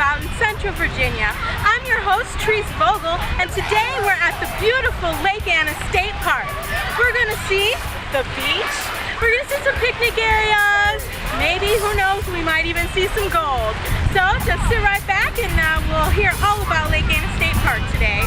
out in Central Virginia. I'm your host, Therese Vogel, and today we're at the beautiful Lake Anna State Park. We're going to see the beach, we're going to see some picnic areas, maybe, who knows, we might even see some gold. So just sit right back and we'll hear all about Lake Anna State Park today.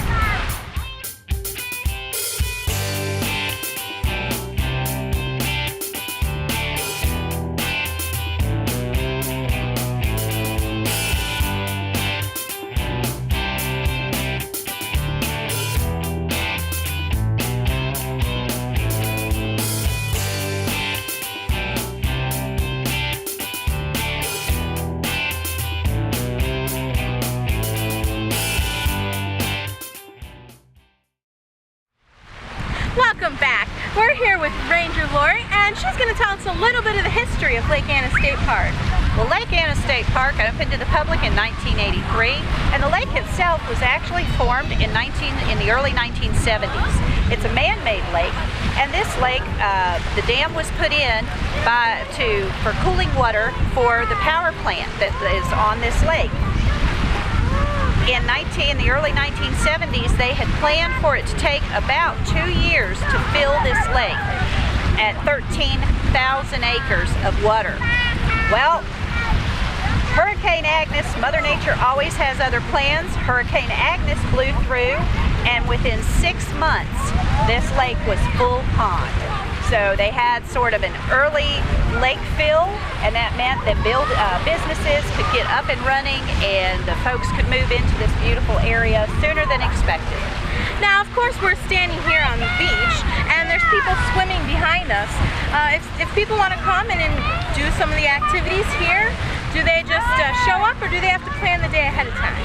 Welcome back. We're here with Ranger Lori, and she's going to tell us a little bit of the history of Lake Anna State Park. Well, Lake Anna State Park opened to the public in 1983, and the lake itself was actually formed in the early 1970s. It's a man-made lake, and this lake, the dam was put in for cooling water for the power plant that is on this lake. In the early 1970s, they had planned for it to take about 2 years to fill this lake at 13,000 acres of water. Well, Hurricane Agnes, Mother Nature always has other plans. Hurricane Agnes blew through, and within 6 months, this lake was full pond. So they had sort of an early lake fill, and that meant that businesses could get up and running and the folks could move into this beautiful area sooner than expected. Now, of course, we're standing here on the beach, and there's people swimming behind us. If people want to come and do some of the activities here, do they just show up, or do they have to plan the day ahead of time?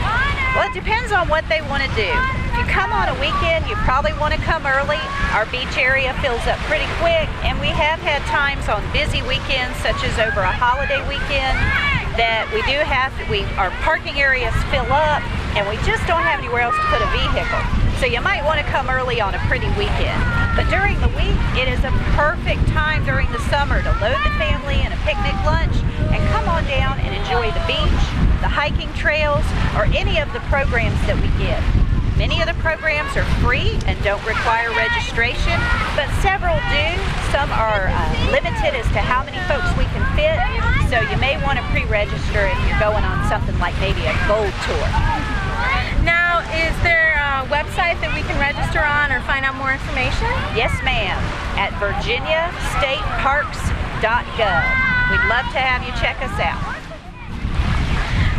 Well, it depends on what they want to do. If you come on a weekend, you probably want to come early. Our beach area fills up pretty quick, and we have had times on busy weekends, such as over a holiday weekend, that our parking areas fill up, and we just don't have anywhere else to put a vehicle. So you might want to come early on a pretty weekend. But during the week, it is a perfect time during the summer to load the family in a picnic lunch and come on down and enjoy the beach, the hiking trails, or any of the programs that we give. Many of the programs are free and don't require registration, but several do. Some are limited as to how many folks we can fit, so you may want to pre-register if you're going on something like maybe a gold tour. Now, is there a website that we can register on or find out more information? Yes, ma'am, at virginiastateparks.gov. We'd love to have you check us out.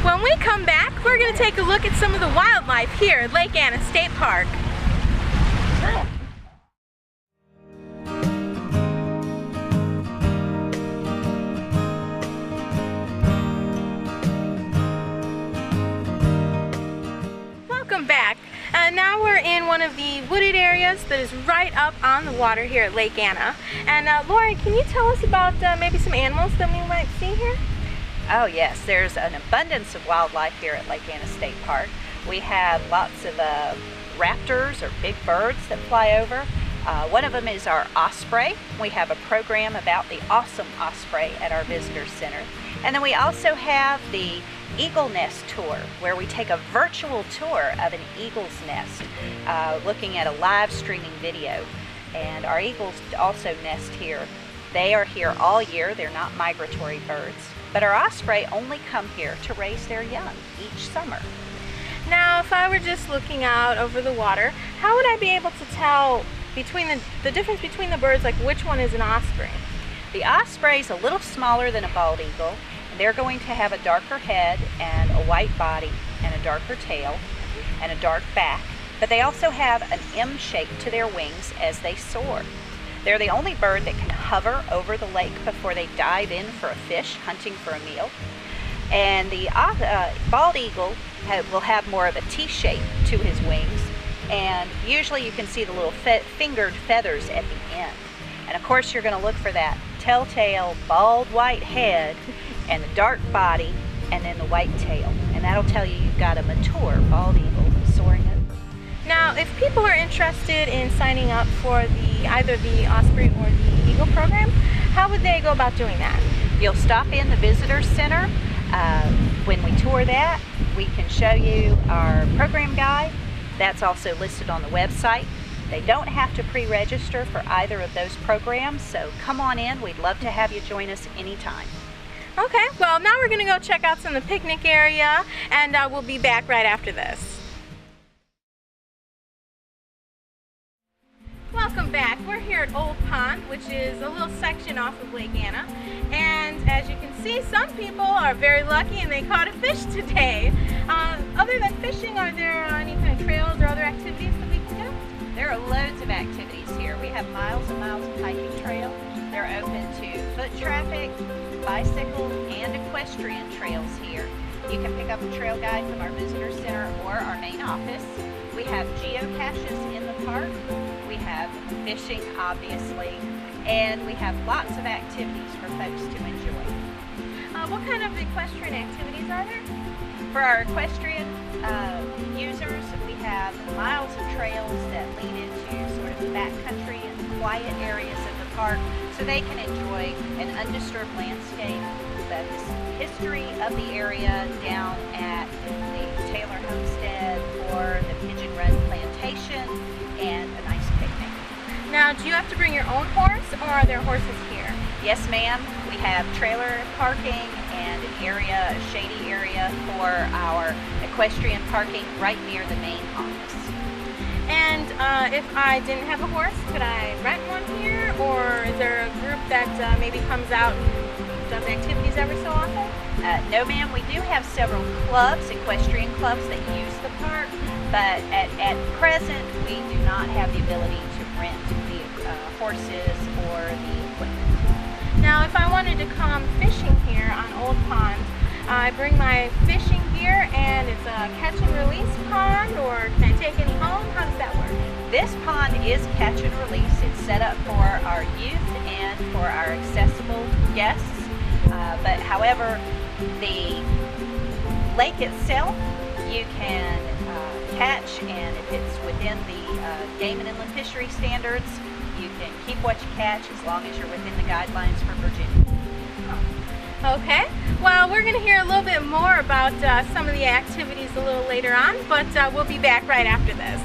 When we come back, we're going to take a look at some of the wildlife here at Lake Anna State Park. Welcome back. Now we're in one of the wooded areas that is right up on the water here at Lake Anna. And Lori, can you tell us about maybe some animals that we might see here? Oh yes, there's an abundance of wildlife here at Lake Anna State Park. We have lots of raptors or big birds that fly over. One of them is our osprey. We have a program about the awesome osprey at our visitor center. And then we also have the Eagle Nest Tour, where we take a virtual tour of an eagle's nest, looking at a live streaming video. And our eagles also nest here. They are here all year. They're not migratory birds. But our osprey only come here to raise their young each summer. Now, if I were just looking out over the water, how would I be able to tell between the difference between the birds, like which one is an osprey? The osprey is a little smaller than a bald eagle. They're going to have a darker head and a white body and a darker tail and a dark back. But they also have an M shape to their wings as they soar. They're the only bird that can hover over the lake before they dive in for a fish, hunting for a meal. And the bald eagle will have more of a T shape to his wings. And usually you can see the little fingered feathers at the end. And of course you're going to look for that telltale bald white head and the dark body and then the white tail. And that'll tell you you've got a mature bald eagle soaring over. Now, if people are interested in signing up for either the Osprey or the Eagle program, how would they go about doing that? You'll stop in the Visitor Center when we tour that, we can show you our program guide. That's also listed on the website. They don't have to pre-register for either of those programs, so come on in. We'd love to have you join us anytime. Okay, well now we're gonna go check out some of the picnic area, and we'll be back right after this. Welcome back. We're here at Old Pond, which is a little section off of Lake Anna. And as you can see, some people are very lucky and they caught a fish today. Other than fishing, are there any kind of trails or other activities that we can do? There are loads of activities here. We have miles and miles of hiking trail. They're open to foot traffic, bicycle, and equestrian trails here. You can pick up a trail guide from our visitor center or our main office. We have geocaches in the park. We have fishing, obviously, and we have lots of activities for folks to enjoy. What kind of equestrian activities are there? For our equestrian users, we have miles of trails that lead into sort of the backcountry and quiet areas of the park, so they can enjoy an undisturbed landscape, the history of the area down at the Taylor Homestead or the Pigeon Run Plantation, and a nice picnic. Now, do you have to bring your own horse, or are there horses here? Yes, ma'am. We have trailer parking and an area, a shady area for our equestrian parking right near the main office. And if I didn't have a horse, could I rent one here, or is there a group that maybe comes out and does activities every so often? No, ma'am. We do have several clubs, equestrian clubs, that use the park, but at present we do not have the ability to rent the horses or the equipment. Now, if I wanted to come fishing here on Old Pond, I bring my fishing gear and it's a catch and release pond, or can I take any home? How does that work? This pond is catch and release. It's set up for our youth and for our accessible guests. But however, the lake itself, you can catch, and if it's within the Game and Inland Fishery standards, you can keep what you catch as long as you're within the guidelines for Virginia. Okay, well, we're going to hear a little bit more about some of the activities a little later on, but we'll be back right after this.